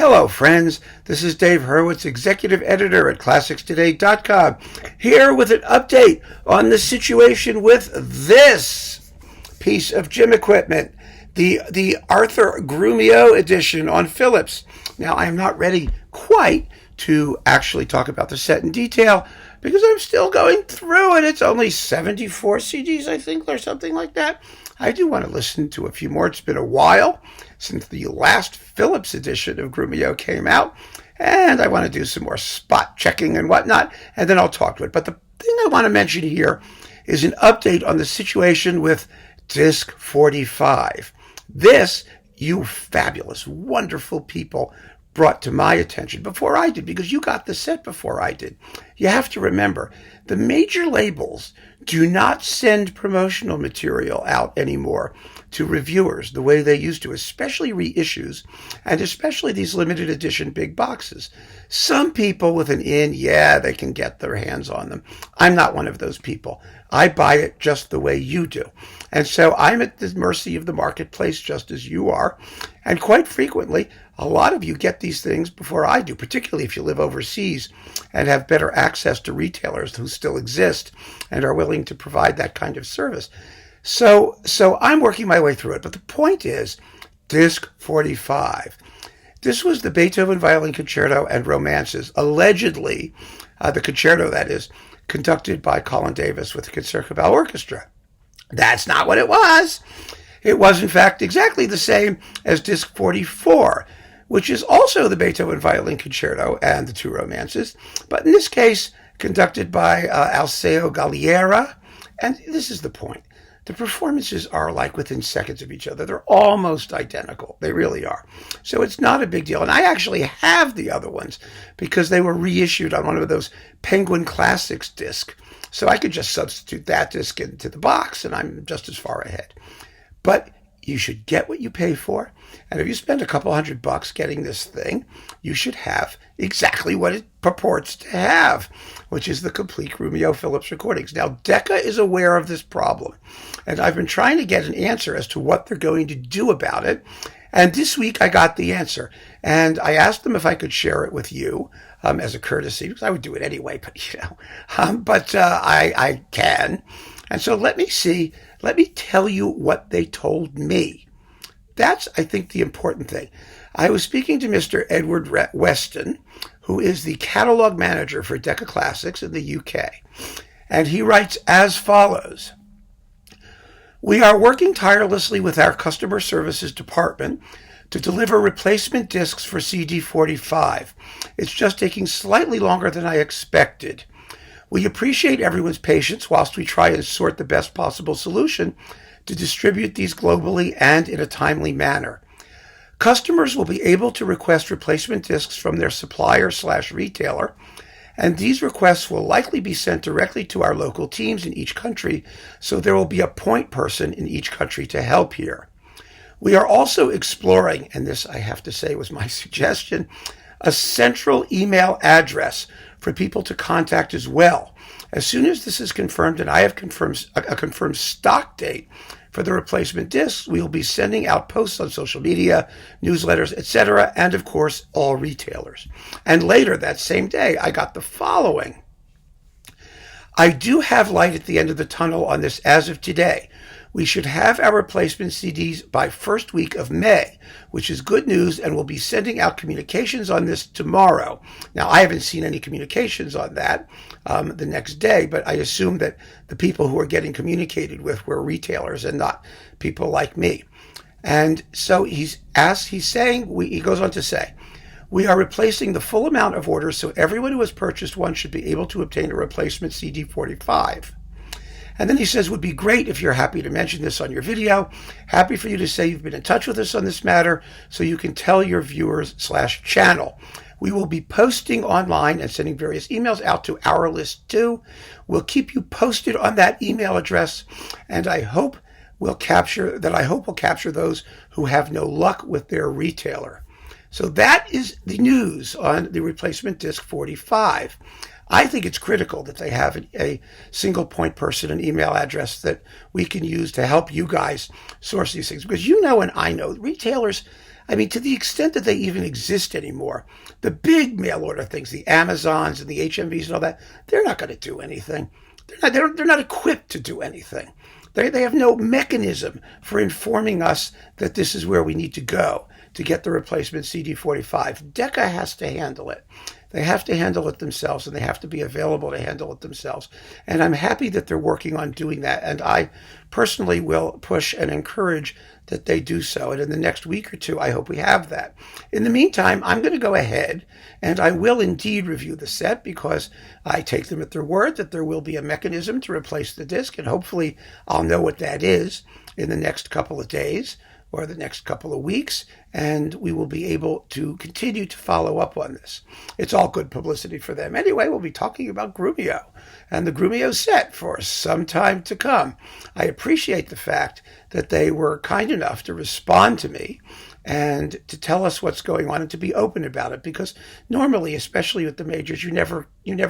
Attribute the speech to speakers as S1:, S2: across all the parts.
S1: Hello, friends. This is Dave Hurwitz, executive editor at ClassicsToday.com, here with an update on the situation with this piece of gym equipment, the Arthur Grumiaux Edition on Philips. Now, I am not ready quite to actually talk about the set in detail because I'm still going through it. It's only 74 CDs, I think, or something like that. I do want to listen to a few more. It's been a while since the last Philips edition of Grumiaux came out, and I want to do some more spot checking and whatnot, and then I'll talk to it. But the thing I want to mention here is an update on the situation with Disc 45. This, you fabulous, wonderful people brought to my attention before I did, because you got the set before I did. You have to remember, the major labels do not send promotional material out anymore to reviewers the way they used to, especially reissues, and especially these limited edition big boxes. Some people with an in, they can get their hands on them. I'm not one of those people. I buy it just the way you do. And so I'm at the mercy of the marketplace just as you are. And quite frequently, a lot of you get these things before I do, particularly if you live overseas and have better access to retailers who still exist and are willing to provide that kind of service. So I'm working my way through it. But the point is, Disc 45. This was the Beethoven Violin Concerto and Romances, allegedly, the concerto, that is, conducted by Colin Davis with the Concertgebouw Orchestra. That's not what it was. It was, in fact, exactly the same as Disc 44, which is also the Beethoven Violin Concerto and the two Romances, but in this case, conducted by Alceo Galliera. And this is the point. The performances are like within seconds of each other. They're almost identical. They really are. So it's not a big deal. And I actually have the other ones because they were reissued on one of those Penguin Classics discs. So I could just substitute that disc into the box and I'm just as far ahead. But you should get what you pay for. And if you spend a couple $100 getting this thing, you should have exactly what it purports to have, which is the complete Grumiaux Philips recordings. Now, Decca is aware of this problem, and I've been trying to get an answer as to what they're going to do about it. And this week I got the answer, and I asked them if I could share it with you as a courtesy, because I would do it anyway, but I can. And so let me tell you what they told me. That's, I think, the important thing. I was speaking to Mr. Edward Weston, who is the catalog manager for Decca Classics in the UK. And he writes as follows. We are working tirelessly with our customer services department to deliver replacement discs for CD 45. It's just taking slightly longer than I expected. We appreciate everyone's patience whilst we try and sort the best possible solution to distribute these globally and in a timely manner. Customers will be able to request replacement discs from their supplier/retailer, and these requests will likely be sent directly to our local teams in each country, so there will be a point person in each country to help here. We are also exploring, and this I have to say was my suggestion, a central email address for people to contact as well. As soon as this is confirmed, and I have confirmed a confirmed stock date for the replacement discs, we will be sending out posts on social media, newsletters, etc., and of course, all retailers. And later that same day, I got the following. I do have light at the end of the tunnel on this as of today. We should have our replacement CDs by first week of May, which is good news, and we'll be sending out communications on this tomorrow. Now, I haven't seen any communications on that the next day, but I assume that the people who are getting communicated with were retailers and not people like me. And so he goes on to say, we are replacing the full amount of orders, so everyone who has purchased one should be able to obtain a replacement CD 45. And then he says, would be great if you're happy to mention this on your video. Happy for you to say you've been in touch with us on this matter so you can tell your viewers/channel. We will be posting online and sending various emails out to our list too. We'll keep you posted on that email address, and I hope we'll capture those who have no luck with their retailer. So that is the news on the replacement disc 45. I think it's critical that they have a single point person, an email address that we can use to help you guys source these things. Because you know and I know retailers, I mean, to the extent that they even exist anymore, the big mail order things, the Amazons and the HMVs and all that, they're not going to do anything. They're not equipped to do anything. They have no mechanism for informing us that this is where we need to go to get the replacement CD45. Decca has to handle it. They have to handle it themselves, and they have to be available to handle it themselves. And I'm happy that they're working on doing that. And I personally will push and encourage that they do so. And in the next week or two, I hope we have that. In the meantime, I'm going to go ahead and I will indeed review the set, because I take them at their word that there will be a mechanism to replace the disc. And hopefully I'll know what that is in the next couple of days or the next couple of weeks, and we will be able to continue to follow up on this. It's all good publicity for them. Anyway, we'll be talking about Grumiaux and the Grumiaux set for some time to come. I appreciate the fact that they were kind enough to respond to me and to tell us what's going on and to be open about it, because normally, especially with the majors, you never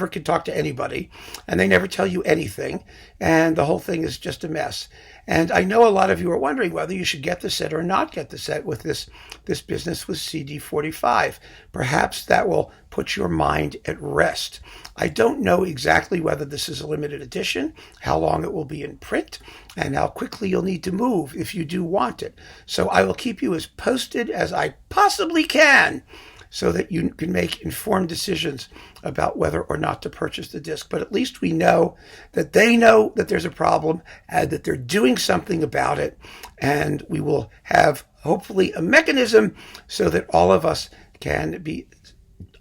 S1: can talk to anybody, and they never tell you anything, and the whole thing is just a mess. And I know a lot of you are wondering whether you should get the set or not get the set with this business with CD45. Perhaps that will put your mind at rest. I don't know exactly whether this is a limited edition, how long it will be in print, and how quickly you'll need to move if you do want it. So I will keep you as posted as I possibly can, so that you can make informed decisions about whether or not to purchase the disc. But at least we know that they know that there's a problem and that they're doing something about it. And we will have, hopefully, a mechanism so that all of us can be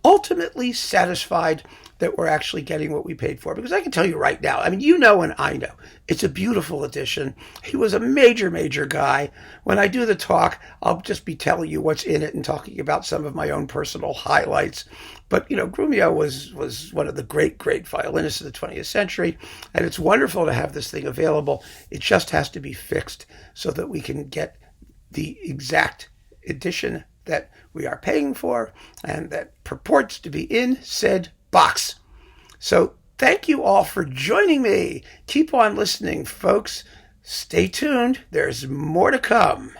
S1: ultimately satisfied that we're actually getting what we paid for. Because I can tell you right now, I mean, you know and I know, it's a beautiful edition. He was a major, major guy. When I do the talk, I'll just be telling you what's in it and talking about some of my own personal highlights. But, you know, Grumiaux was one of the great, great violinists of the 20th century, and it's wonderful to have this thing available. It just has to be fixed so that we can get the exact edition that we are paying for and that purports to be in said box. So thank you all for joining me. Keep on listening, folks. Stay tuned. There's more to come.